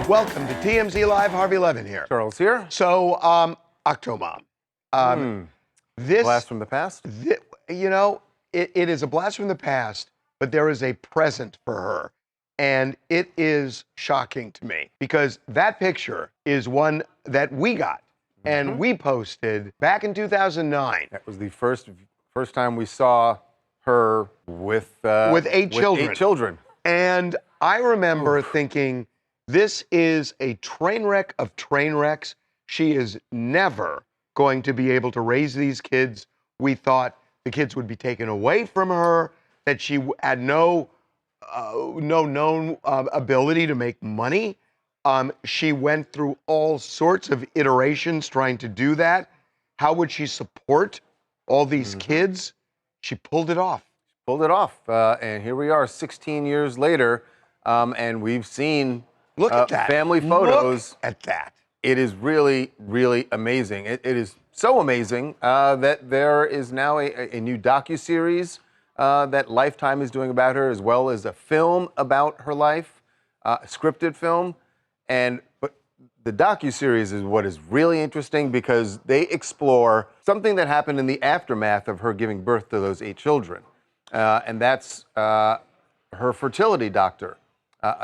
Welcome to TMZ Live. Harvey Levin here. Charles here. So, Octomom. This Blast from the past? You know, it is a blast from the past, but there is a present for her. And it is shocking to me because that picture is one that we got and we posted back in 2009. That was the first time we saw her with 8 children. 8 children. And I remember thinking, this is a train wreck of train wrecks. She is never going to be able to raise these kids. We thought the kids would be taken away from her, that she had no known ability to make money. She went through all sorts of iterations trying to do that. How would she support all these kids? She pulled it off. Pulled it off. And here we are 16 years later, and we've seen Look at that. Family photos. Look at that. It is really, really amazing. It is so amazing that there is now a new docuseries that Lifetime is doing about her, as well as a film about her life, a scripted film. But the docuseries is what is really interesting because they explore something that happened in the aftermath of her giving birth to those 8 children. And that's her fertility doctor.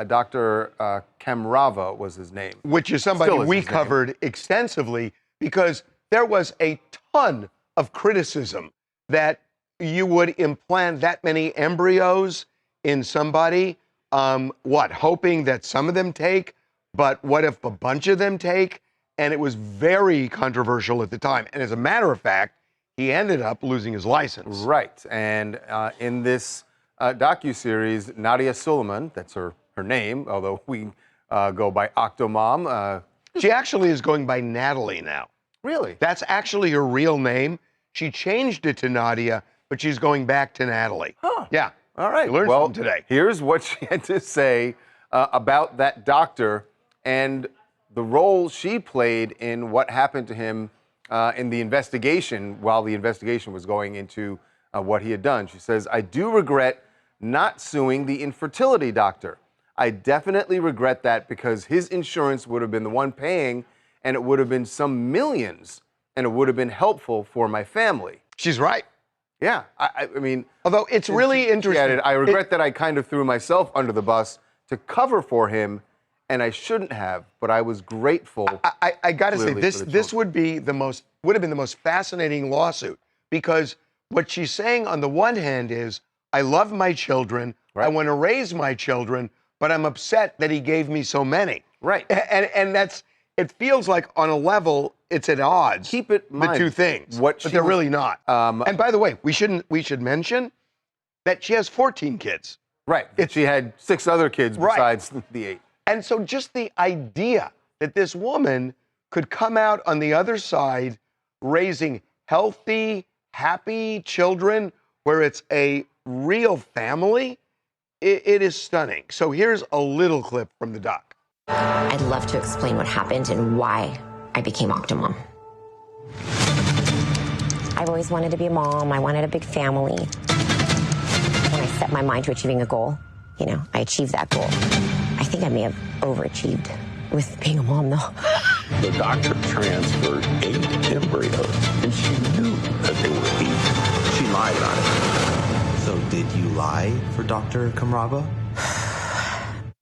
Dr. Kamrava was his name. Which is somebody we covered extensively because there was a ton of criticism that you would implant that many embryos in somebody, hoping that some of them take, but what if a bunch of them take? And it was very controversial at the time. And as a matter of fact, he ended up losing his license. Right. And in this docuseries, Nadya Suleman, that's her name, although we go by Octomom. She actually is going by Natalie now. Really? That's actually her real name. She changed it to Nadia, but she's going back to Natalie. Huh. Yeah. All right. You learned something today. Here's what she had to say about that doctor and the role she played in what happened to him in the investigation while the investigation was going into what he had done. She says, "I do regret not suing the infertility doctor. I definitely regret that because his insurance would have been the one paying and it would have been some millions and it would have been helpful for my family." She's right. Yeah, I mean... Although it's really interesting. Added, I regret that I kind of threw myself under the bus to cover for him, and I shouldn't have, but I was grateful. I got to say, this would have been the most fascinating lawsuit because what she's saying on the one hand is, I love my children, I want to raise my children, but I'm upset that he gave me so many. Right. And it feels like on a level, it's at odds. Keep it in mind the two things, but they're really not. And by the way, we should mention that she has 14 kids. Right. She had 6 other kids besides the 8. And so just the idea that this woman could come out on the other side raising healthy, happy children where it's a real family, it is stunning. So here's a little clip from the doc. I'd love to explain what happened and why I became Octomom. I've always wanted to be a mom. I wanted a big family. When I set my mind to achieving a goal, I achieved that goal. I think I may have overachieved with being a mom, though. The doctor transferred 8 embryos, and she knew that they were 8. She lied about it. So did you lie for Dr. Kamrava?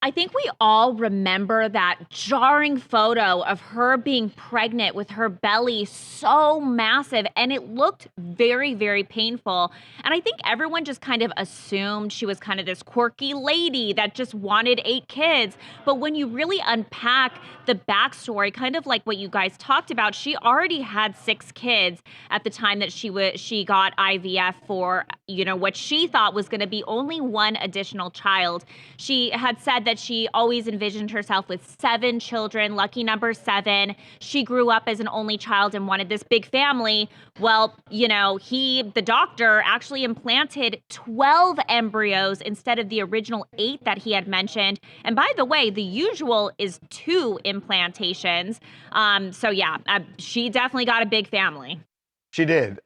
I think we all remember that jarring photo of her being pregnant with her belly so massive, and it looked very, very painful. And I think everyone just kind of assumed she was kind of this quirky lady that just wanted 8 kids. But when you really unpack the backstory, kind of like what you guys talked about, she already had 6 kids at the time that she got IVF for, what she thought was going to be only 1 additional child. She had said that she always envisioned herself with 7 children, lucky number 7. She grew up as an only child and wanted this big family. Well, the doctor actually implanted 12 embryos instead of the original 8 that he had mentioned. And by the way, the usual is 2 implantations. She definitely got a big family. She did.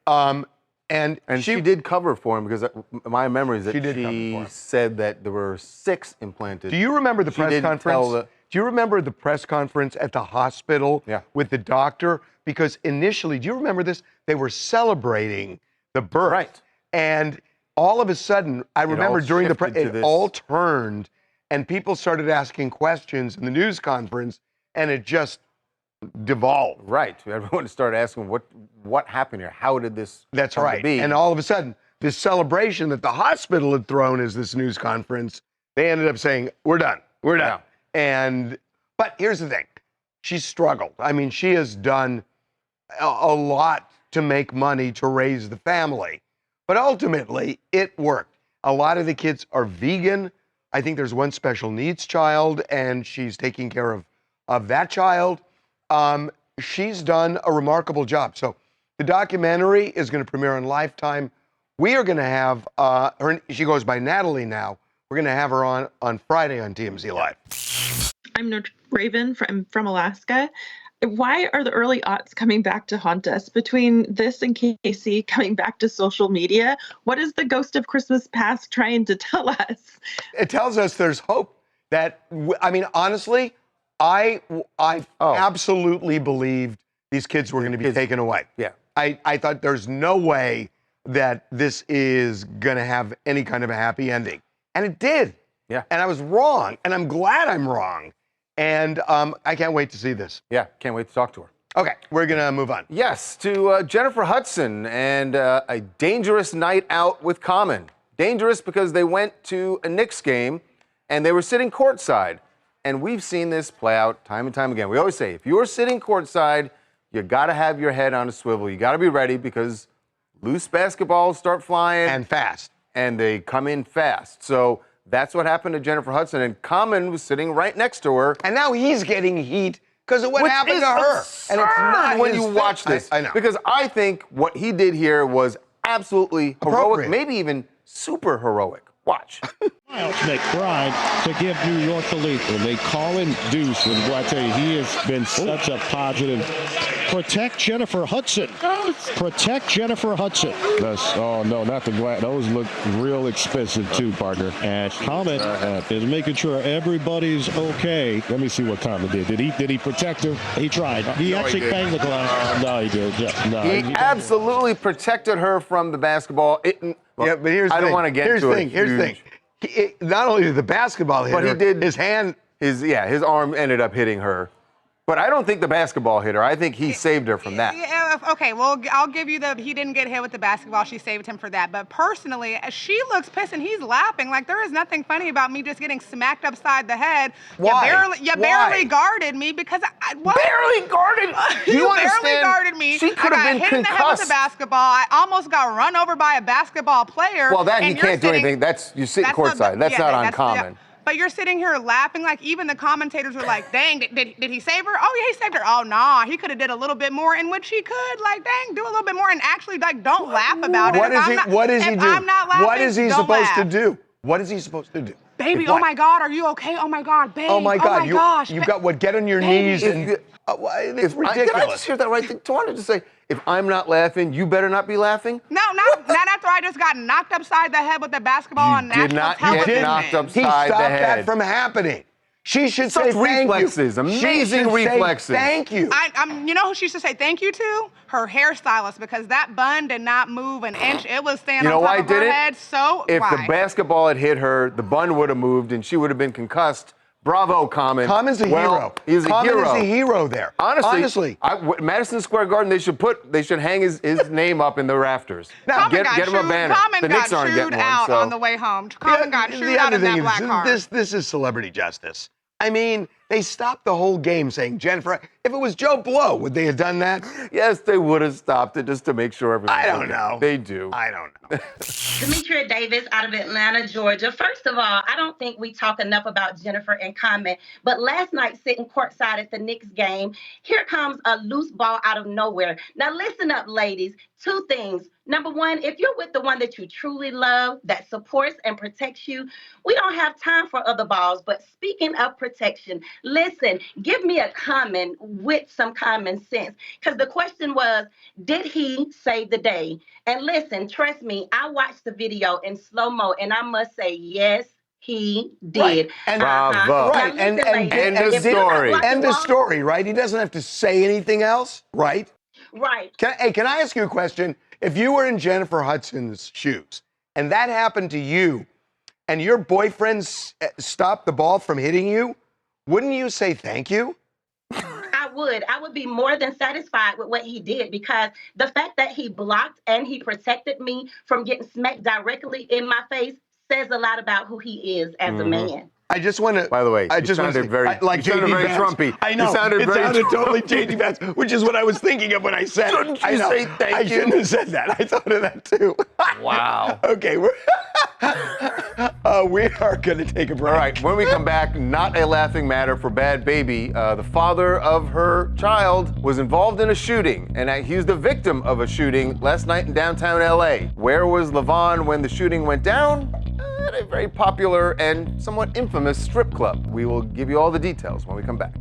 And she did cover for him because my memory is that she said that there were 6 implanted. Do you remember the press conference? Do you remember the press conference at the hospital Yeah. with the doctor? Because initially, do you remember this? They were celebrating the birth. Right. And all of a sudden, I remember during the shifted to it this. all turned and people started asking questions in the news conference and it just devolved. Right. Everyone started asking what happened here. How did this That's come to right. be? And all of a sudden, this celebration that the hospital had thrown as this news conference, they ended up saying, we're done. We're done. But here's the thing. She's struggled. I mean, she has done a lot to make money to raise the family. But ultimately, it worked. A lot of the kids are vegan. I think there's one special needs child, and she's taking care of that child. She's done a remarkable job. So the documentary is going to premiere on Lifetime. We are going to have her. She goes by Natalie now. We're going to have her on Friday on TMZ Live. I'm Raven from Alaska. Why are the early aughts coming back to haunt us? Between this and Casey coming back to social media, what is the ghost of Christmas past trying to tell us? It tells us there's hope. That I mean, honestly, I absolutely believed these kids were going to be taken away. Yeah. I thought there's no way that this is going to have any kind of a happy ending. And it did. Yeah. And I was wrong. And I'm glad I'm wrong. And I can't wait to see this. Yeah, can't wait to talk to her. Okay, we're going to move on. Yes, to Jennifer Hudson and a dangerous night out with Common. Dangerous because they went to a Knicks game and they were sitting courtside. And we've seen this play out time and time again. We always say, if you're sitting courtside, you got to have your head on a swivel. You got to be ready because loose basketballs start flying. And fast. And they come in fast. So that's what happened to Jennifer Hudson. And Common was sitting right next to her. And now he's getting heat because of what happened to her. And it's not when you watch this. I know. Because I think what he did here was absolutely heroic, maybe even super heroic. Watch. Miles McBride to give New York the lead. When they call him Deuce, and boy, I tell you, he has been such a positive. Protect Jennifer Hudson. Protect Jennifer Hudson. Oh, no, not the glass. Those look real expensive, too, partner. And Common is making sure everybody's okay. Let me see what Common did. Did he protect her? He tried. He actually banged the glass. No, he did. Yeah, no, he absolutely protected her from the basketball. Yeah, but here's the thing. I don't want to get into it. Here's the thing. Not only did the basketball hit her, but he did his hand. His arm ended up hitting her. But I don't think the basketball hit her. I think he saved her from that. Yeah, okay, well, I'll give you he didn't get hit with the basketball. She saved him for that. But personally, she looks pissed and he's laughing. Like, there is nothing funny about me just getting smacked upside the head. Why? You barely guarded me because what? Barely guarded? You barely guarded me. She could have been hit in the head with concussed. the basketball. I almost got run over by a basketball player. Well, that he can't do anything. You're sitting courtside. That's not uncommon. But you're sitting here laughing, like even the commentators were like, dang, did he save her? Oh, yeah, he saved her. Oh, nah, he could have did a little bit more, in which he could, like, dang, do a little bit more, and actually, like, don't laugh about it. What does he do? I'm not laughing, what is he don't supposed laugh. to do? What is he supposed to do? Baby, oh my God, are you okay? Oh my God, babe. Oh my God, gosh. you've got what? Get on your knees and it's ridiculous. Did I just hear that right? I wanted to say, if I'm not laughing, you better not be laughing. No, not after I just got knocked upside the head with the basketball on national television. You did not get knocked upside he stopped the head. that from happening. She should Such say thank reflexes, you. amazing reflexes. Thank you. You know who she should say thank you to? Her hairstylist, because that bun did not move an inch. It was standing on top of her head. So if the basketball had hit her, the bun would have moved and she would have been concussed. Bravo, Common. Common's a hero. He's a hero. Common is a hero there. Honestly, Madison Square Garden, they should hang his name up in the rafters. Now, get him a banner. Common The Knicks aren't chewed getting out one. on the way home. Common got chewed out in that black car. This is celebrity justice. I mean, they stopped the whole game saying, Jennifer, if it was Joe Blow, would they have done that? Yes, they would have stopped it just to make sure everyone. I don't know. They do. I don't know. Demetria Davis out of Atlanta, Georgia. First of all, I don't think we talk enough about Jennifer and Common, but last night sitting courtside at the Knicks game, here comes a loose ball out of nowhere. Now listen up, ladies. Two things. Number one, if you're with the one that you truly love, that supports and protects you, we don't have time for other balls. But speaking of protection, listen, give me a Common with some common sense. Because the question was, did he save the day? And listen, trust me, I watched the video in slow-mo, and I must say, yes, he did. And bravo. right, Now, listen, ladies, end of if you're not story. watching End of story, right? He doesn't have to say anything else, right? Right. Can I ask you a question? If you were in Jennifer Hudson's shoes and that happened to you and your boyfriend stopped the ball from hitting you, wouldn't you say thank you? I would be more than satisfied with what he did, because the fact that he blocked and he protected me from getting smacked directly in my face says a lot about who he is as a man. I just want to. By the way, I you just want to sounded very, like you sounded JD very Vance. Trumpy. I know. You sounded it very sounded totally Trumpy. JD Vance, which is what I was thinking of when I said it. Shouldn't you I know. say thank I you? shouldn't have said that. I thought of that too. Wow. Okay, we are going to take a break. All right, when we come back, not a laughing matter for Bhad Bhabie. The father of her child was involved in a shooting, and he was the victim of a shooting last night in downtown LA. Where was LaVon when the shooting went down? At a very popular and somewhat infamous strip club. We will give you all the details when we come back.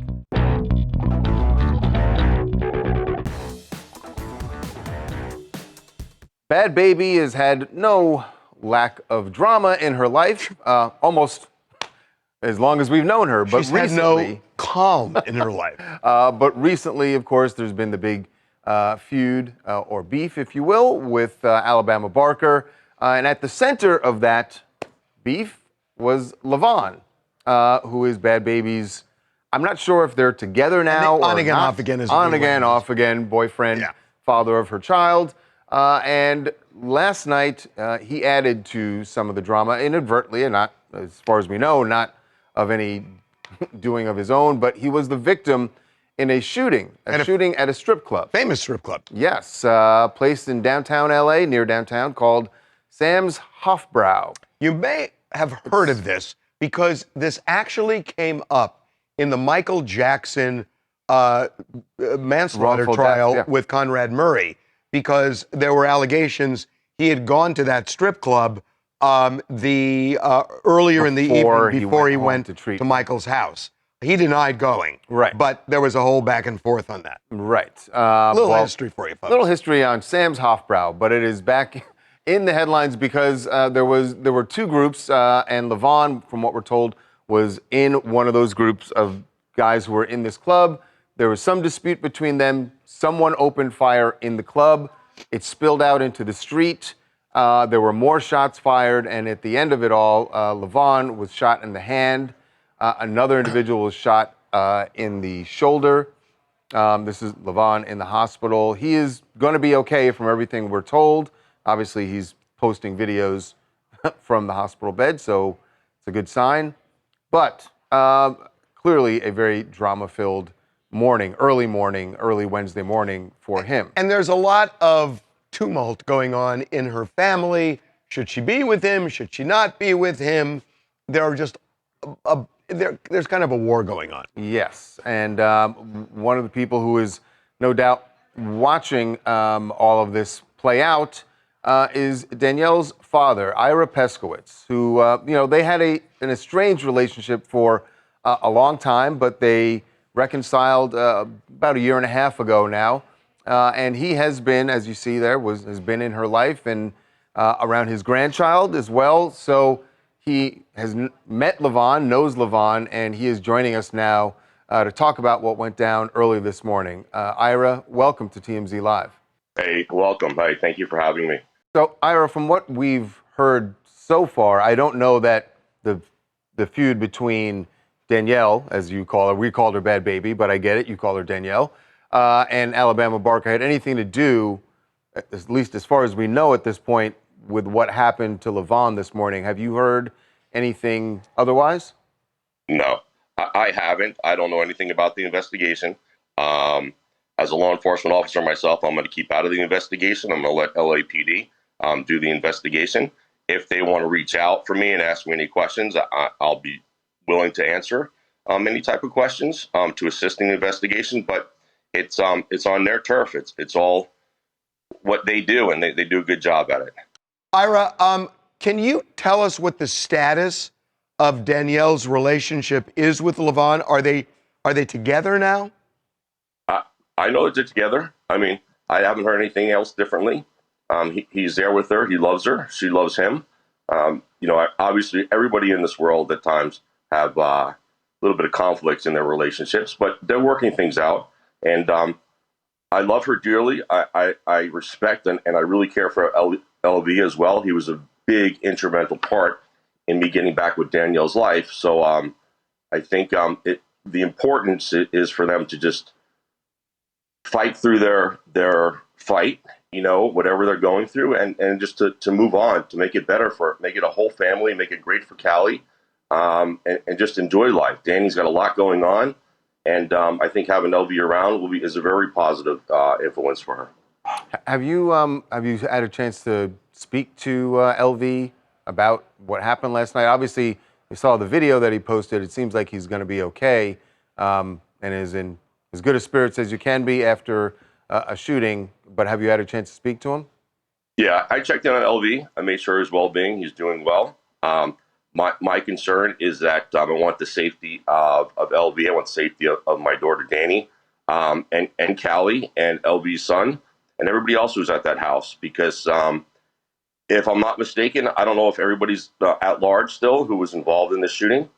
Bhad Bhabie has had no lack of drama in her life, almost as long as we've known her. But She's recently, had no calm in her life. But recently, of course, there's been the big feud or beef, if you will, with Alabama Barker. And at the center of that beef was LaVon, who is Bhad Bhabie's, I'm not sure if they're together now or on again, not. off again is on again, off again, boyfriend, father of her child. And last night, he added to some of the drama inadvertently, and not, as far as we know, not of any doing of his own, but he was the victim in a shooting at a strip club. Famous strip club. Yes, placed in downtown LA, near downtown, called Sam's Hofbrau. You may have heard of this because this actually came up in the Michael Jackson manslaughter Wrongful trial death, yeah. with Conrad Murray, because there were allegations he had gone to that strip club earlier in the evening before he went to Michael's house. He denied going. Right. But there was a whole back and forth on that. Right. Little history for you, folks. Little history on Sam's Hofbrau, but it is back in the headlines because there were two groups, and LaVon, from what we're told, was in one of those groups of guys who were in this club. There was some dispute between them. Someone opened fire in the club. It spilled out into the street. There were more shots fired, and at the end of it all, LaVon was shot in the hand. Another individual was shot in the shoulder. This is LaVon in the hospital. He is going to be okay from everything we're told. Obviously, he's posting videos from the hospital bed, so it's a good sign. But clearly a very drama-filled early Wednesday morning for him. And there's a lot of tumult going on in her family. Should she be with him? Should she not be with him? There are just there's kind of a war going on. Yes, and one of the people who is no doubt watching all of this play out is Danielle's father, Ira Peskowitz, who, they had an estranged relationship for a long time, but they reconciled about a year and a half ago now. And he has been, as you see there, has been in her life and around his grandchild as well. So he has met LaVon, knows LaVon, and he is joining us now to talk about what went down early this morning. Ira, welcome to TMZ Live. Hey, welcome. Hi, thank you for having me. So, Ira, from what we've heard so far, I don't know that the feud between Danielle, as you call her, we called her Bhad Bhabie, but I get it, you call her Danielle, and Alabama Barker had anything to do, at least as far as we know at this point, with what happened to LaVon this morning. Have you heard anything otherwise? No, I haven't. I don't know anything about the investigation. As a law enforcement officer myself, I'm going to keep out of the investigation. I'm going to let LAPD do the investigation. If they want to reach out for me and ask me any questions, I'll be willing to answer any type of questions to assist in the investigation. But it's on their turf. It's all what they do, and they do a good job at it. Ira, can you tell us what the status of Danielle's relationship is with LaVon? Are they together now? I know that they're together. I mean, I haven't heard anything else differently. He's there with her. He loves her. She loves him. Obviously everybody in this world at times have a little bit of conflicts in their relationships, but they're working things out. And I love her dearly. I respect and I really care for LV as well. He was a big instrumental part in me getting back with Danielle's life. So I think the importance is for them to just fight through their fight, whatever they're going through, and just to move on, to make it better make it a whole family, make it great for Callie, and just enjoy life. Danny's got a lot going on, and I think having LV around is a very positive influence for her. Have you had a chance to speak to LV about what happened last night? Obviously, we saw the video that he posted. It seems like he's going to be okay, and is in as good a spirits as you can be after a shooting. But have you had a chance to speak to him? Yeah, I checked in on LV. I made sure his well-being. He's doing well. My concern is that I want the safety of LV. I want the safety of my daughter Danny, and Callie and LV's son, and everybody else who's at that house. Because if I'm not mistaken, I don't know if everybody's at large still who was involved in the shooting.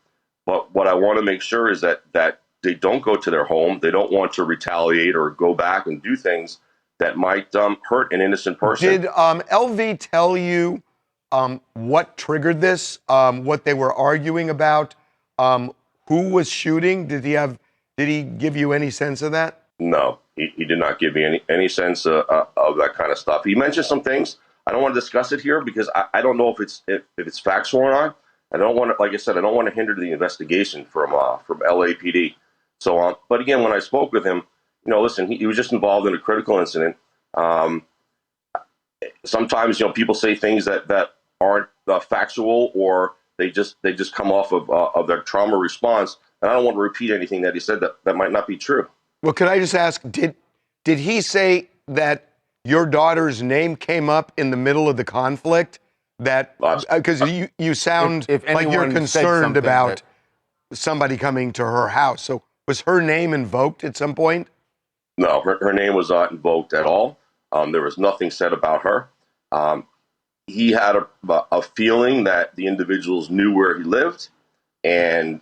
But what I want to make sure is that they don't go to their home. They don't want to retaliate or go back and do things that might hurt an innocent person. Did LV tell you what triggered this? What they were arguing about? Who was shooting? Did he give you any sense of that? No, he did not give me any sense of that kind of stuff. He mentioned some things. I don't want to discuss it here because I don't know if it's factual or not. I don't want to, like I said, I don't want to hinder the investigation from LAPD. So, but again, when I spoke with him, listen, he was just involved in a critical incident. Sometimes, people say things that aren't factual, or they just come off of their trauma response. And I don't want to repeat anything that he said that might not be true. Well, could I just ask, did he say that your daughter's name came up in the middle of the conflict? That because you sound if like you're concerned about somebody coming to her house. So was her name invoked at some point? No, her name was not invoked at all. There was nothing said about her. He had a feeling that the individuals knew where he lived, and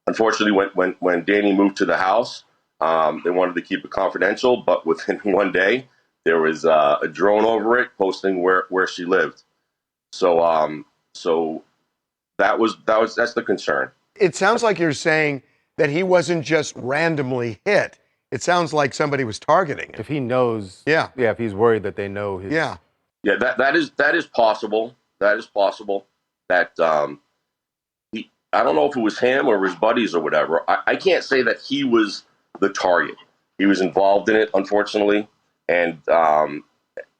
unfortunately, when Danny moved to the house, they wanted to keep it confidential. But within one day, there was a drone over it posting where she lived. So that's the concern. It sounds like you're saying that he wasn't just randomly hit. It sounds like somebody was targeting him. If he knows, if he's worried that they know his, that is possible. That is possible. That I don't know if it was him or his buddies or whatever. I can't say that he was the target. He was involved in it, unfortunately, and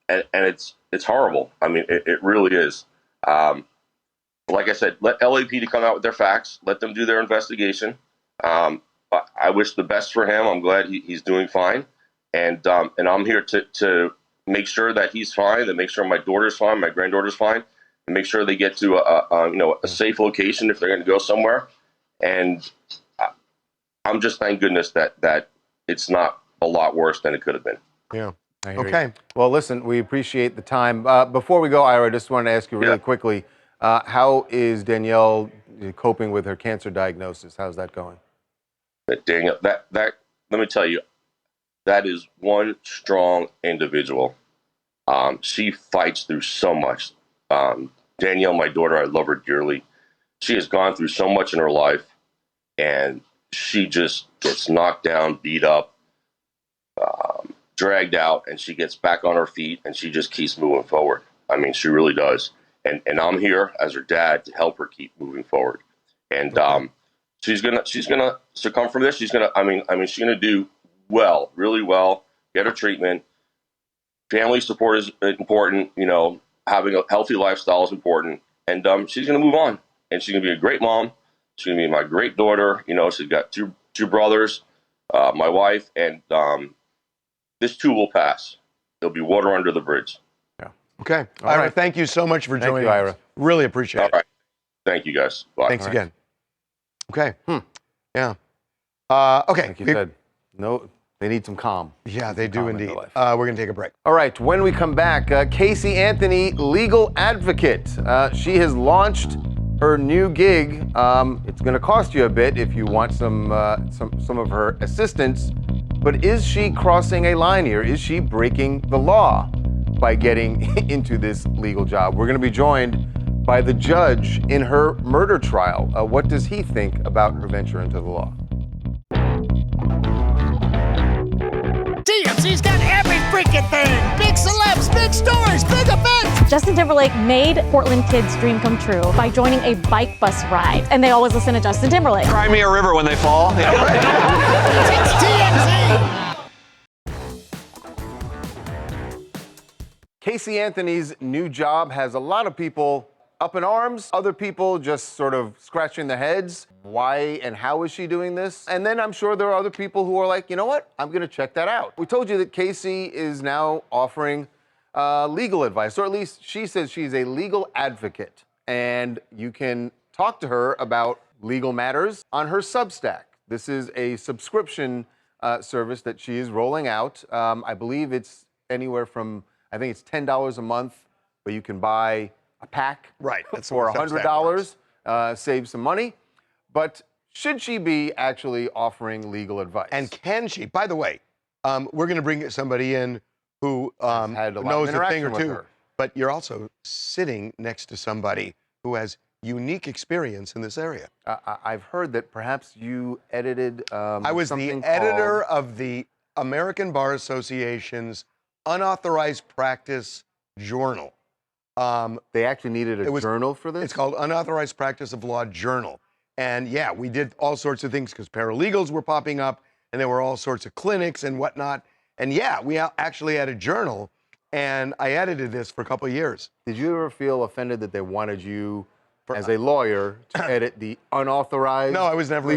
it's horrible. I mean, it really is. Like I said, let LAPD come out with their facts. Let them do their investigation. I wish the best for him. I'm glad he's doing fine, and I'm here to make sure that he's fine, to make sure my daughter's fine, my granddaughter's fine, and make sure they get to a safe location if they're going to go somewhere. And I'm just thank goodness that it's not a lot worse than it could have been. Yeah. Okay. Well, listen, we appreciate the time. Before we go, Ira, I just wanted to ask you really quickly, how is Danielle coping with her cancer diagnosis? How's that going? Danielle, that let me tell you, that is one strong individual. She fights through so much. Danielle, my daughter, I love her dearly. She has gone through so much in her life, and she just gets knocked down, beat up, dragged out, and she gets back on her feet, and she just keeps moving forward. I mean, she really does. And I'm here as her dad to help her keep moving forward. And she's gonna succumb from this. She's gonna do well, really well. Get her treatment. Family support is important. Having a healthy lifestyle is important. And she's gonna move on. And she's gonna be a great mom. She's gonna be my great daughter. She's got two brothers, my wife, and this too will pass. There'll be water under the bridge. Yeah. Okay. Ira, thank you so much for joining us. Ira. Really appreciate it. All right. Thank you, guys. Bye. Thanks again. Okay. Yeah. Okay. Like you said, no. They need some calm. Yeah, they do calm in indeed. their life. We're going to take a break. All right, when we come back, Casey Anthony, legal advocate. She has launched her new gig. It's going to cost you a bit if you want some of her assistance. But is she crossing a line here? Is she breaking the law by getting into this legal job? We're going to be joined by the judge in her murder trial. What does he think about her venture into the law? TMZ's got every freaking thing. Big celebs, big stories, big events. Justin Timberlake made Portland kids' dream come true by joining a bike bus ride. And they always listen to Justin Timberlake. Cry me a river when they fall. Yeah, right. It's TMZ. Casey Anthony's new job has a lot of people up in arms, other people just sort of scratching their heads. Why and how is she doing this? And then I'm sure there are other people who are like, you know what? I'm going to check that out. We told you that Casey is now offering legal advice, or at least she says she's a legal advocate. And you can talk to her about legal matters on her Substack. This is a subscription service that she is rolling out. I believe it's anywhere from, I think it's $10 a month, where you can buy a pack for $100, save some money. But should she be actually offering legal advice? And can she? By the way, we're going to bring somebody in who knows a thing or two. But you're also sitting next to somebody who has unique experience in this area. I've heard that perhaps you edited I was the editor of the American Bar Association's Unauthorized Practice Journal. They actually needed a journal for this? It's called Unauthorized Practice of Law Journal. And yeah, we did all sorts of things because paralegals were popping up and there were all sorts of clinics and whatnot. And yeah, we actually had a journal and I edited this for a couple of years. Did you ever feel offended that they wanted you as a lawyer to edit the unauthorized? No, I was never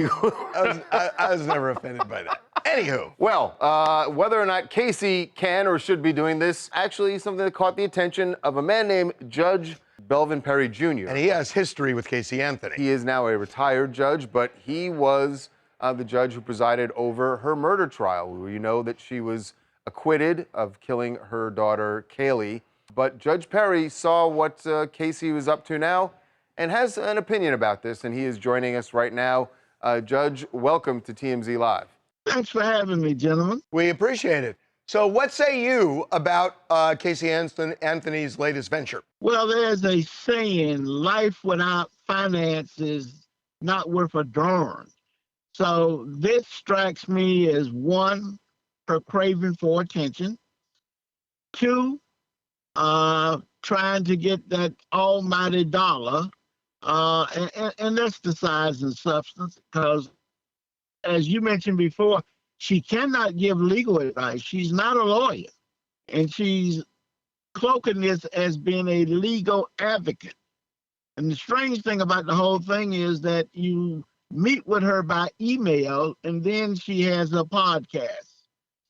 I was never offended by that. Anywho. Well, whether or not Casey can or should be doing this, actually something that caught the attention of a man named Judge Belvin Perry Jr. And he has history with Casey Anthony. He is now a retired judge, but he was the judge who presided over her murder trial. You know that she was acquitted of killing her daughter, Kelce. But Judge Perry saw what Casey was up to now and has an opinion about this, and he is joining us right now. Judge, welcome to TMZ Live. Thanks for having me, gentlemen. We appreciate it. So what say you about Casey Anthony's latest venture? Well, there's a saying, life without finance is not worth a darn. So this strikes me as one, her craving for attention. Two, trying to get that almighty dollar. And that's the size and substance, because as you mentioned before, she cannot give legal advice. She's not a lawyer. And she's cloaking this as being a legal advocate. And the strange thing about the whole thing is that you meet with her by email, and then she has a podcast.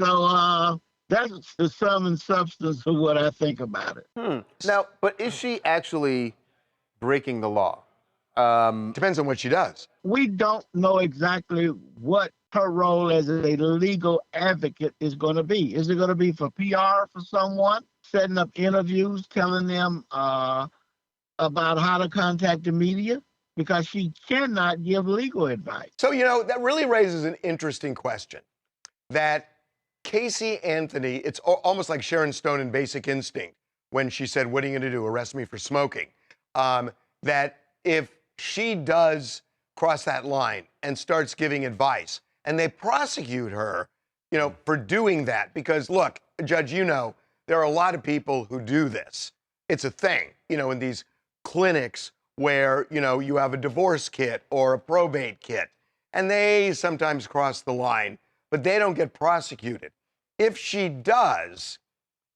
So that's the sum and substance of what I think about it. Now, but is she actually breaking the law? Depends on what she does. We don't know exactly what her role as a legal advocate is going to be. Is it going to be for PR for someone, setting up interviews, telling them about how to contact the media? Because she cannot give legal advice. So, you know, that really raises an interesting question. That Casey Anthony, it's almost like Sharon Stone in Basic Instinct when she said, what are you going to do, arrest me for smoking? That if she does cross that line and starts giving advice, and they prosecute her, you know, for doing that, because look, Judge, you know, there are a lot of people who do this. It's a thing, you know, in these clinics where, you know, you have a divorce kit or a probate kit, and they sometimes cross the line, but they don't get prosecuted. If she does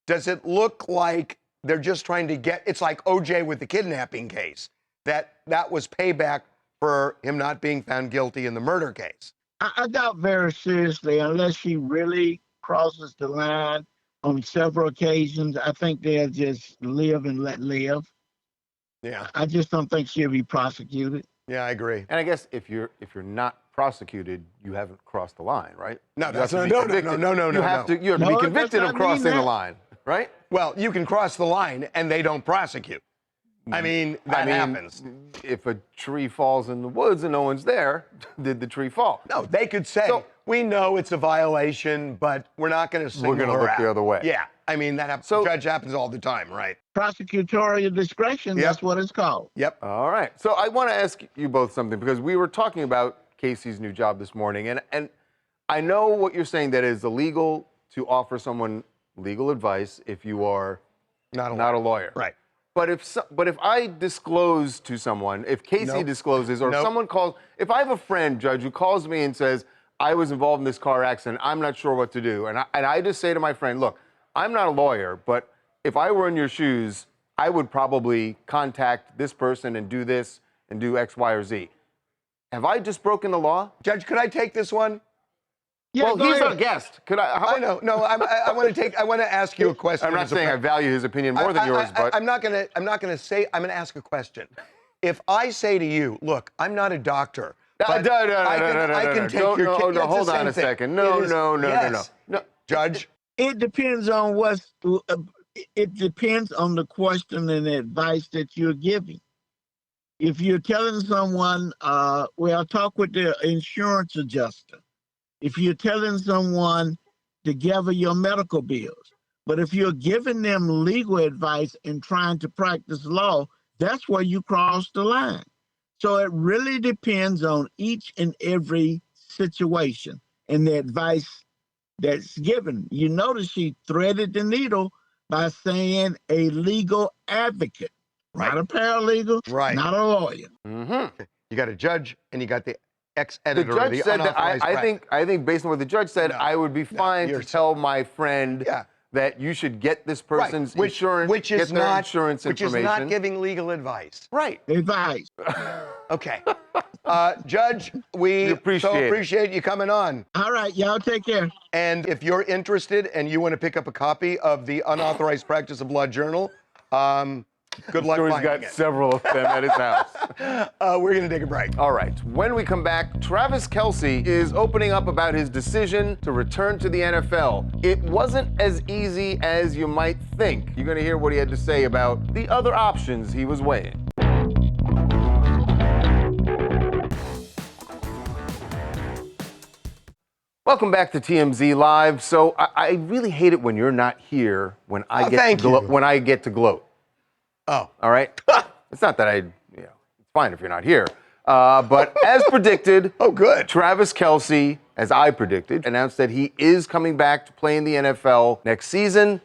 it look like they're just trying to get, it's like OJ with the kidnapping case, that was payback for him not being found guilty in the murder case? I doubt very seriously, unless she really crosses the line on several occasions. I think they'll just live and let live. Yeah. I just don't think she'll be prosecuted. Yeah, I agree. And I guess if you're not prosecuted, you haven't crossed the line, right? No, You that's have to no, be no, convicted. no, no, no, You have no. to, you have to No, be it convicted does of not mean crossing the that. line, right? Well, you can cross the line and they don't prosecute. I mean, that happens. If a tree falls in the woods and no one's there, did the tree fall? No, they could say, we know it's a violation, but we're not going to single We're going to her look out. the other way. Yeah, I mean, that happens. Judge happens all the time, right? Prosecutorial discretion, that's what it's called. Yep. All right. So I want to ask you both something because we were talking about Casey's new job this morning, and I know what you're saying, that it is illegal to offer someone legal advice if you are not a lawyer. Right. But if I disclose to someone, if Casey discloses, or if someone calls, if I have a friend, Judge, who calls me and says, I was involved in this car accident, I'm not sure what to do, and I just say to my friend, look, I'm not a lawyer, but if I were in your shoes, I would probably contact this person and do this and do X, Y, or Z. Have I just broken the law? Judge, could I take this one? Yeah, well, go he's ahead. our guest. Could I? I know. No, I want to ask you a question. I'm not saying I value his opinion more than yours, but I'm not going to ask a question. If I say to you, look, I'm not a doctor, but I can take your kid. No, hold on a second. No. Judge? It depends on it depends on the question and the advice that you're giving. If you're telling someone, well, talk with the insurance adjuster. If you're telling someone to gather your medical bills. But if you're giving them legal advice and trying to practice law, that's where you cross the line. So it really depends on each and every situation and the advice that's given. You notice she threaded the needle by saying a legal advocate, not a paralegal, not a lawyer. Mm-hmm. You got a judge and you got the ex-editor. The judge said that I think based on what the judge said, I would be fine to tell my friend that you should get this person's insurance, which is their not insurance which information. is not giving legal advice. Right. Advice. Okay. Judge, we appreciate you coming on. All right, y'all take care. And if you're interested and you want to pick up a copy of the Unauthorized Practice of Law Journal, good luck He's finding got it. several of them at his house. We're going to take a break. All right. When we come back, Travis Kelce is opening up about his decision to return to the NFL. It wasn't as easy as you might think. You're going to hear what he had to say about the other options he was weighing. Welcome back to TMZ Live. So I really hate it when you're not here when I get to gloat. Oh. All right? It's not that it's fine if you're not here. But as predicted, Travis Kelce, as I predicted, announced that he is coming back to play in the NFL next season.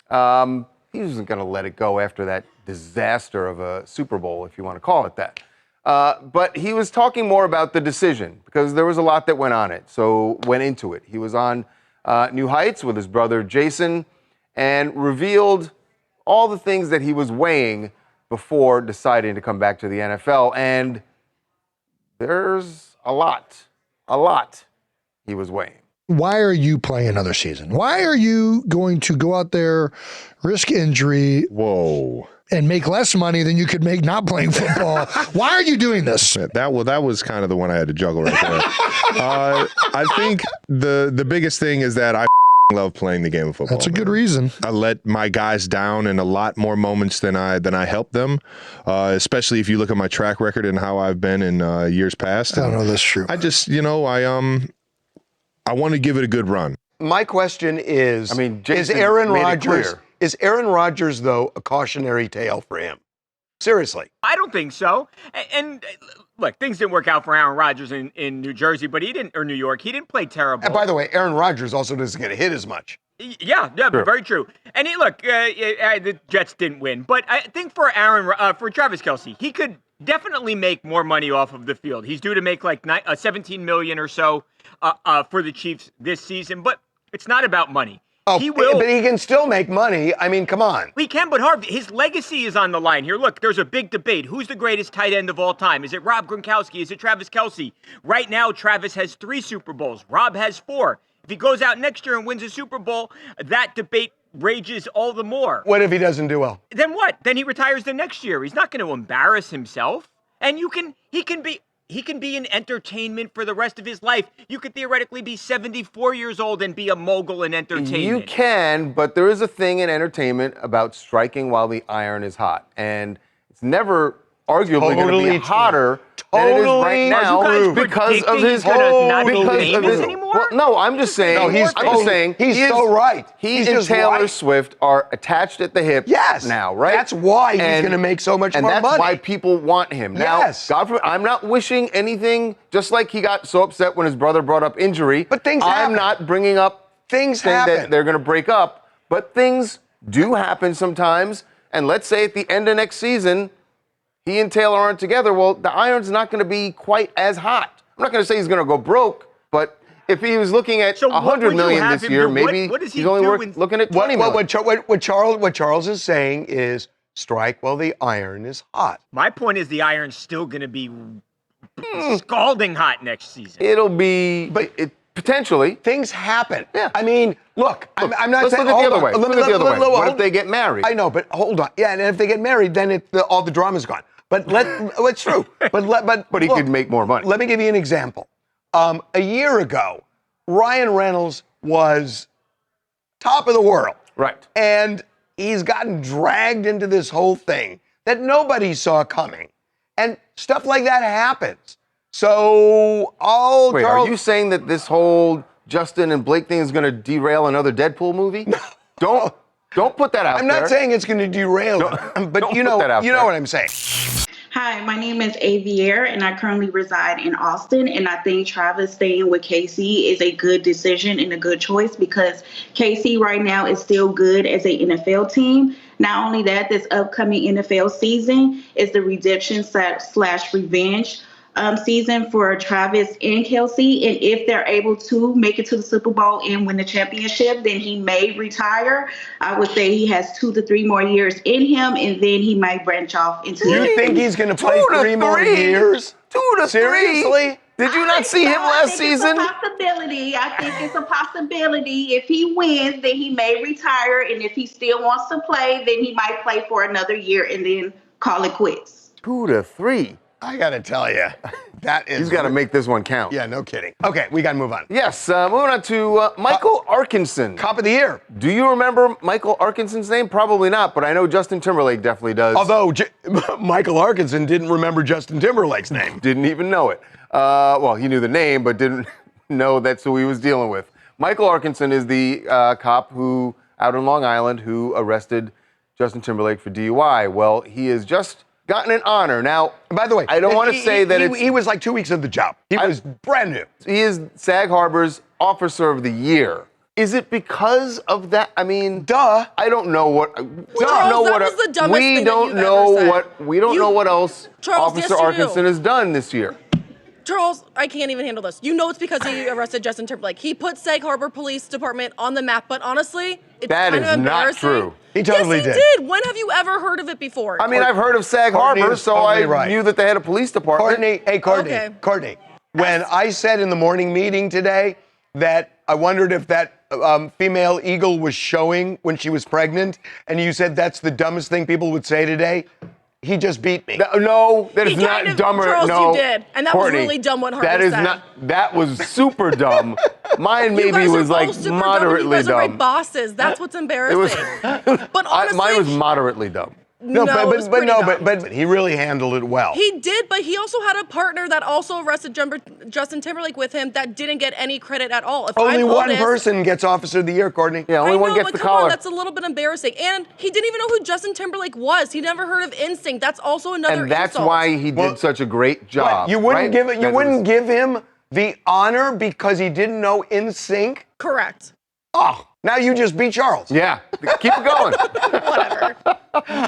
He wasn't going to let it go after that disaster of a Super Bowl, if you want to call it that. But he was talking more about the decision because there was a lot that went into it. He was on New Heights with his brother Jason and revealed all the things that he was weighing before deciding to come back to the NFL. And there's a lot he was weighing. Why are you playing another season? Why are you going to go out there, risk injury, and make less money than you could make not playing football? Why are you doing this? That was kind of the one I had to juggle right there. I think the biggest thing is that I love playing the game of football. That's a good reason. I let my guys down in a lot more moments than I helped them, especially if you look at my track record and how I've been in years past. I don't know that's true. I just, I want to give it a good run. My question is, Jason is Aaron Rodgers, though, a cautionary tale for him? Seriously. I don't think so. And look, things didn't work out for Aaron Rodgers in New Jersey, but or New York. He didn't play terrible. And by the way, Aaron Rodgers also doesn't get hit as much. Yeah, very true. And the Jets didn't win, but I think for Travis Kelce, he could definitely make more money off of the field. He's due to make like $17 million or so for the Chiefs this season, but it's not about money. Oh, but he can still make money. I mean, come on. He can, but Harvey, his legacy is on the line here. Look, there's a big debate. Who's the greatest tight end of all time? Is it Rob Gronkowski? Is it Travis Kelce? Right now, Travis has 3 Super Bowls. Rob has 4. If he goes out next year and wins a Super Bowl, that debate rages all the more. What if he doesn't do well? Then what? Then he retires the next year. He's not going to embarrass himself. And he can be he can be in entertainment for the rest of his life. You could theoretically be 74 years old and be a mogul in entertainment. You can, but there is a thing in entertainment about striking while the iron is hot. And it's never arguably going to be hotter than it is right now because of his Well, no, I'm just saying. No, he's so right. He He's and just Taylor right. Swift are attached at the hip now, right? That's why he's going to make so much more money. And that's why people want him. Now, Yes. God forbid, I'm not wishing anything, just like he got so upset when his brother brought up injury. But things I'm happen. not bringing up Things saying happen. that they're going to break up, but things do happen sometimes. And let's say at the end of next season, he and Taylor aren't together. Well, the iron's not going to be quite as hot. I'm not going to say he's going to go broke, but if he was looking at $100 million this year, maybe he's only looking at $20 million. What Charles is saying is strike while the iron is hot. My point is the iron's still going to be scalding hot next season. It'll be, potentially. Things happen. Yeah. I mean, look, I'm not let's saying. Look at the other way. Look Look at the other way. What if they get married? I know, but hold on. Yeah, and if they get married, then all the drama's gone. But it's true. But he could make more money. Let me give you an example. A year ago, Ryan Reynolds was top of the world. Right. And he's gotten dragged into this whole thing that nobody saw coming. And stuff like that happens. So Wait, are you saying that this whole Justin and Blake thing is going to derail another Deadpool movie? No. Don't put that out there. I'm not saying it's going to derail, but you know what I'm saying. Hi, my name is Avier, and I currently reside in Austin, and I think Travis staying with KC is a good decision and a good choice because KC right now is still good as an NFL team. Not only that, this upcoming NFL season is the redemption / revenge season for Travis and Kelce. And if they're able to make it to the Super Bowl and win the championship, then he may retire. I would say he has 2 to 3 more years in him, and then he might branch off into. You think he's going to play 3 more years? 2 to 3? Seriously? Did you not see him last season? It's a possibility. I think it's a possibility. If he wins, then he may retire, and if he still wants to play, then he might play for another year and then call it quits. 2 to 3. I got to tell you, that is. He's got to make this one count. Yeah, no kidding. Okay, we got to move on. Yes, moving on to Michael Arkinson. Cop of the Year. Do you remember Michael Arkinson's name? Probably not, but I know Justin Timberlake definitely does. Although Michael Arkinson didn't remember Justin Timberlake's name. Didn't even know it. Well, he knew the name, but didn't know that's who he was dealing with. Michael Arkinson is the cop who, out in Long Island, who arrested Justin Timberlake for DUI. Well, he has just gotten an honor. Now, by the way, I don't want to say that he was like 2 weeks of the job. He was brand new. He is Sag Harbor's Officer of the Year. Is it because of that? I mean, duh. I don't know what. We don't know what else Charles, Officer yes, you Arkinson has done this year. Charles, I can't even handle this. You know it's because he arrested Justin Timberlake. He put Sag Harbor Police Department on the map, but honestly, it's that kind is of embarrassing. Not true. He totally yes, he did. When have you ever heard of it before? I mean, I've heard of Sag Harbor, so I knew that they had a police department. Courtney, when I said in the morning meeting today that I wondered if that female eagle was showing when she was pregnant, and you said that's the dumbest thing people would say today, he just beat me. No, that is not dumber. Charles, no, you did, and that Courtney, was really dumb. What that is not. That was super dumb. Mine maybe was like moderately dumb. You guys are my dumb. bosses. That's what's embarrassing. But honestly, mine was moderately dumb. But he really handled it well. He did, but he also had a partner that also arrested Justin Timberlake with him that didn't get any credit at all. If only one person gets Officer of the Year, Courtney. Yeah, only one gets the collar. That's a little bit embarrassing. And he didn't even know who Justin Timberlake was. He never heard of NSYNC. That's also another And that's insult. why he did such a great job. You wouldn't give him the honor because he didn't know NSYNC? Correct. Oh, now you just beat Charles. Yeah, keep it going. Whatever.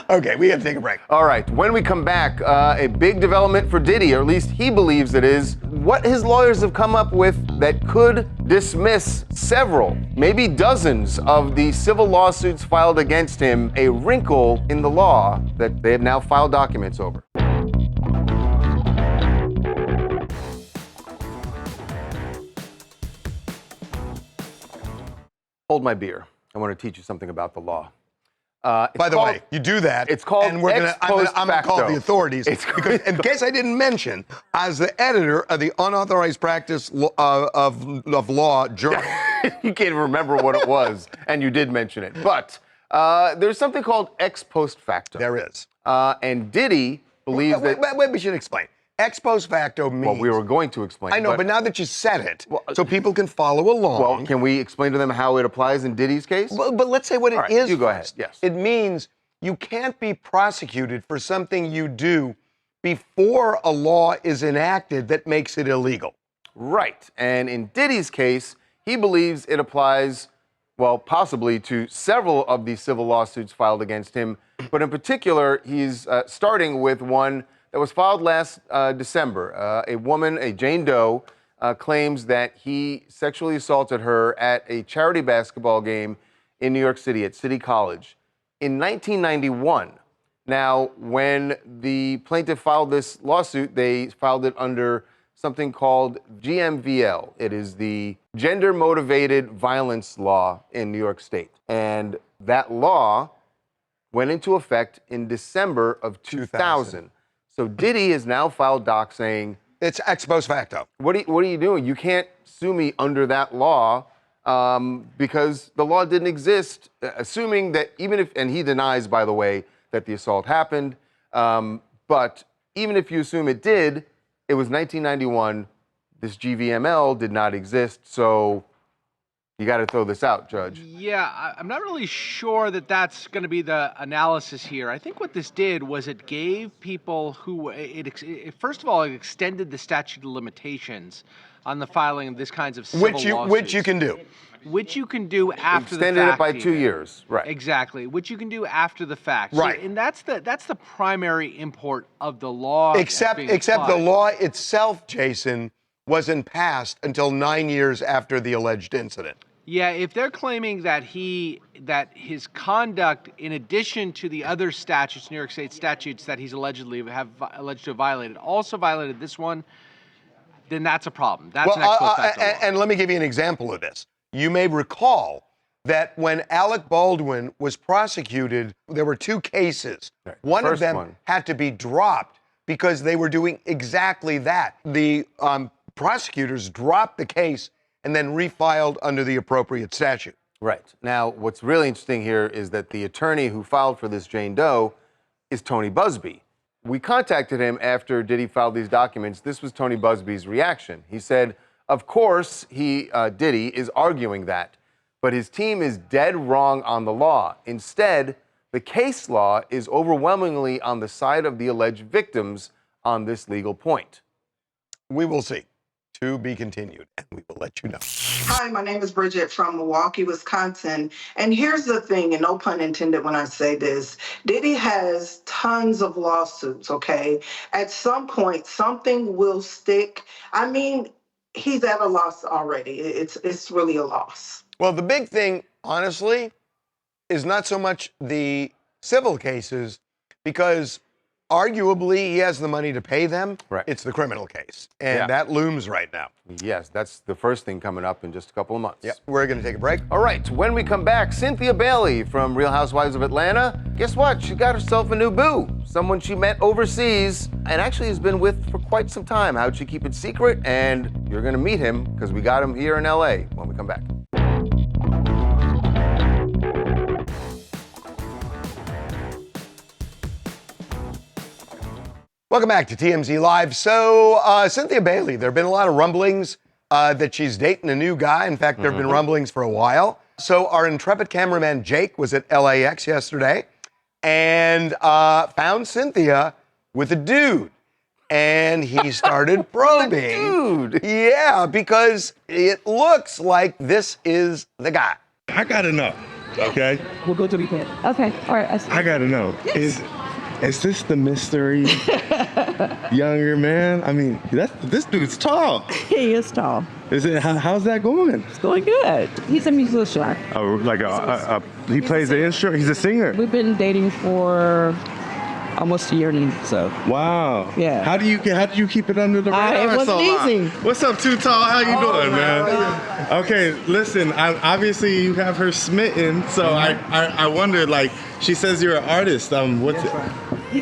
Okay, we have to take a break. All right, when we come back, a big development for Diddy, or at least he believes it is, what his lawyers have come up with that could dismiss several, maybe dozens of the civil lawsuits filed against him, a wrinkle in the law that they have now filed documents over. Hold my beer. I want to teach you something about the law. By the way, you do that. It's called and I'm gonna call the authorities. Because in case I didn't mention, as the editor of the Unauthorized Practice of Law Journal. You can't even remember what it was, and you did mention it. But there's something called ex post facto. There is. And Diddy believes that... Wait, we should explain. Ex post facto means... Well, we were going to explain. I know, but now that you said it, so people can follow along. Well, can we explain to them how it applies in Diddy's case? But let's say what it is. You go ahead, yes. It means you can't be prosecuted for something you do before a law is enacted that makes it illegal. Right. And in Diddy's case, he believes it applies, well, possibly to several of the civil lawsuits filed against him. But in particular, he's starting with one that was filed last December. A woman, a Jane Doe, claims that he sexually assaulted her at a charity basketball game in New York City at City College in 1991. Now, when the plaintiff filed this lawsuit, they filed it under something called GMVL. It is the Gender Motivated Violence Law in New York State. And that law went into effect in December of 2000. So Diddy has now filed doc saying... It's ex post facto. What are you doing? You can't sue me under that law because the law didn't exist, assuming that even if... And he denies, by the way, that the assault happened. But even if you assume it did, it was 1991. This GVML did not exist. So you got to throw this out, Judge. Yeah, I'm not really sure that that's going to be the analysis here. I think what this did was it gave people who, first of all, it extended the statute of limitations on the filing of this kinds of civil lawsuits. Which you can do. Which you can do after the fact. Extended it by 2 years, right? Exactly. Which you can do after the fact. Right. So, and that's the primary import of the law. Except the law itself, Jason, wasn't passed until 9 years after the alleged incident. Yeah, if they're claiming that his conduct, in addition to the other statutes, New York State statutes that he's alleged to have violated, also violated this one, then that's a problem. That's an ex post facto law. And let me give you an example of this. You may recall that when Alec Baldwin was prosecuted, there were two cases. Right. One of them had to be dropped because they were doing exactly that. The prosecutors dropped the case and then refiled under the appropriate statute. Right. Now, what's really interesting here is that the attorney who filed for this Jane Doe is Tony Busby. We contacted him after Diddy filed these documents. This was Tony Busby's reaction. He said, of course, Diddy is arguing that, but his team is dead wrong on the law. Instead, the case law is overwhelmingly on the side of the alleged victims on this legal point. We will see. To be continued, and we will let you know. Hi, my name is Bridget from Milwaukee, Wisconsin. And here's the thing, and no pun intended when I say this, Diddy has tons of lawsuits, okay? At some point, something will stick. I mean, he's at a loss already. It's really a loss. Well, the big thing, honestly, is not so much the civil cases, because arguably he has the money to pay them. Right. It's the criminal case, and that looms right now. Yes, that's the first thing coming up in just a couple of months. Yeah, we're going to take a break. All right, when we come back, Cynthia Bailey from Real Housewives of Atlanta. Guess what? She got herself a new boo. Someone she met overseas and actually has been with for quite some time. How'd she keep it secret? And you're going to meet him because we got him here in LA when we come back. Welcome back to TMZ Live. So, Cynthia Bailey, there have been a lot of rumblings that she's dating a new guy. In fact, there have been rumblings for a while. So, our intrepid cameraman Jake was at LAX yesterday and found Cynthia with a dude. And he started probing. Dude. Yeah, because it looks like this is the guy. I gotta know, okay? We'll go to the pen. Okay, all right. I gotta know. Yes. Is this the mystery younger man? I mean, this dude's tall. He is tall. Is it? How's that going? It's going good. He's a musician. Oh, like he plays the instrument. He's a singer. We've been dating for almost a year and so. Wow. Yeah. How did you keep it under the radar? It wasn't so long? easy. What's up, Too Tall? How you doing, man? Okay, listen. Obviously you have her smitten, so I wondered. Like, she says you're an artist. What's it?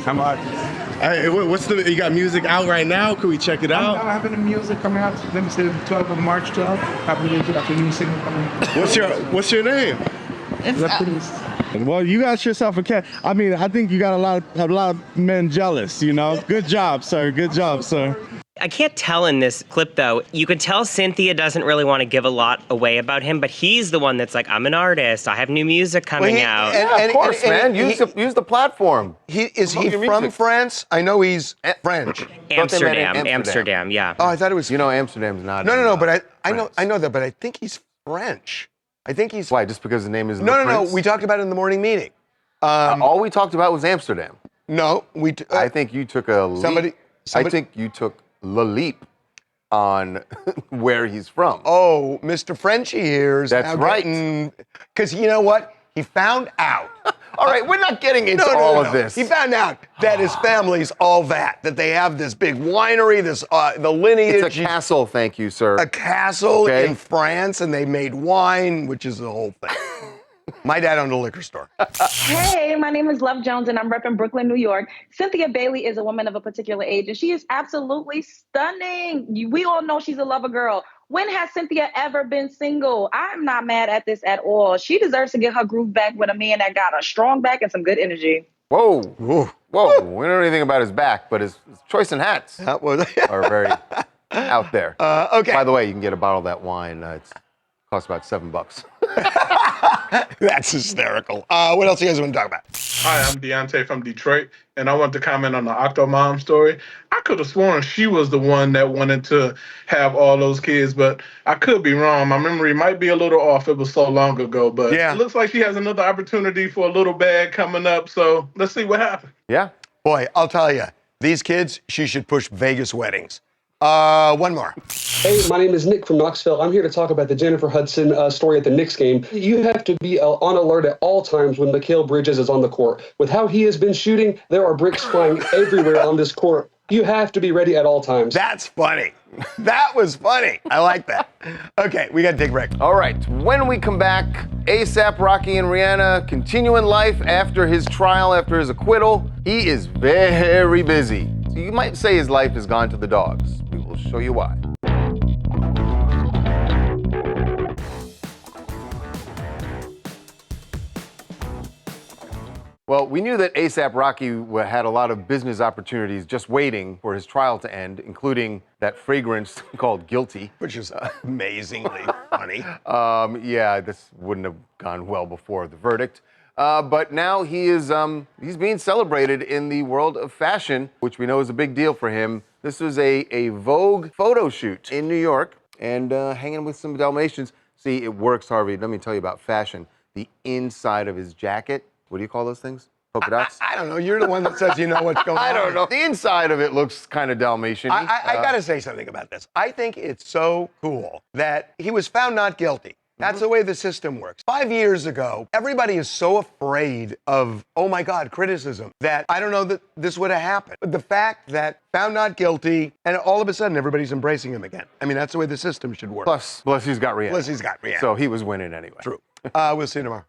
I'm an artist. What's you got music out right now? Could we check it out? I'm having the music coming out. Let me say 12th of March 12th. Having music after new single coming out. What's your name? It's Well, you got yourself a cat. I mean, I think you got a lot of men jealous, you know? Good job, sir. Good job, sir. I can't tell in this clip, though. You could tell Cynthia doesn't really want to give a lot away about him, but he's the one that's like, I'm an artist. I have new music coming out. Of course, man. Use the platform. Is he from France? I know he's French. Amsterdam, yeah. Oh, I thought it was. You know, Amsterdam's not. No, but I know that, but I think he's French. I think he's. Why? Just because the name is. No. We talked about it in the morning meeting. All we talked about was Amsterdam. No, I think you took a leap. I think you took the leap on where he's from. Oh, Mr. Frenchie here's. That's right. Because you know what? He found out. All right, we're not getting into all of this. He found out that his family's all that they have this big winery, the lineage. It's a castle, thank you, sir. A castle in France, and they made wine, which is the whole thing. My dad owned a liquor store. Hey, my name is Love Jones, and I'm repping Brooklyn, New York. Cynthia Bailey is a woman of a particular age, and she is absolutely stunning. We all know she's a lover girl. When has Cynthia ever been single? I'm not mad at this at all. She deserves to get her groove back with a man that got a strong back and some good energy. Whoa. We don't know anything about his back, but his choice in hats are very out there. Okay. By the way, you can get a bottle of that wine. It costs about $7. That's hysterical. What else do you guys want to talk about? Hi, I'm Deontay from Detroit, and I want to comment on the Octomom story. I could have sworn she was the one that wanted to have all those kids, but I could be wrong. My memory might be a little off. It was so long ago, but it looks like she has another opportunity for a little bag coming up, so let's see what happens. Yeah. Boy, I'll tell you, these kids, she should push Vegas weddings. One more. Hey, my name is Nick from Knoxville. I'm here to talk about the Jennifer Hudson story at the Knicks game. You have to be on alert at all times when Mikal Bridges is on the court. With how he has been shooting, there are bricks flying everywhere on this court. You have to be ready at all times. That's funny. That was funny. I like that. Okay, we got to take a break. All right, when we come back, ASAP Rocky and Rihanna continuing life after his trial, after his acquittal. He is very busy. So you might say his life has gone to the dogs. We will show you why. Well, we knew that ASAP Rocky had a lot of business opportunities just waiting for his trial to end, including that fragrance called Guilty. Which is amazingly funny. Yeah, this wouldn't have gone well before the verdict. But now he's being celebrated in the world of fashion, which we know is a big deal for him. This was a Vogue photo shoot in New York and hanging with some Dalmatians. See, it works, Harvey. Let me tell you about fashion. The inside of his jacket. What do you call those things? Polka dots? I don't know. You're the one that says you know what's going on. I don't know. The inside of it looks kind of Dalmatian. I got to say something about this. I think it's so cool that he was found not guilty. That's the way the system works. 5 years ago, everybody is so afraid of, oh my God, criticism, that I don't know that this would have happened. But the fact that found not guilty, and all of a sudden everybody's embracing him again. I mean, that's the way the system should work. Plus he's got Rihanna. So he was winning anyway. True. We'll see you tomorrow.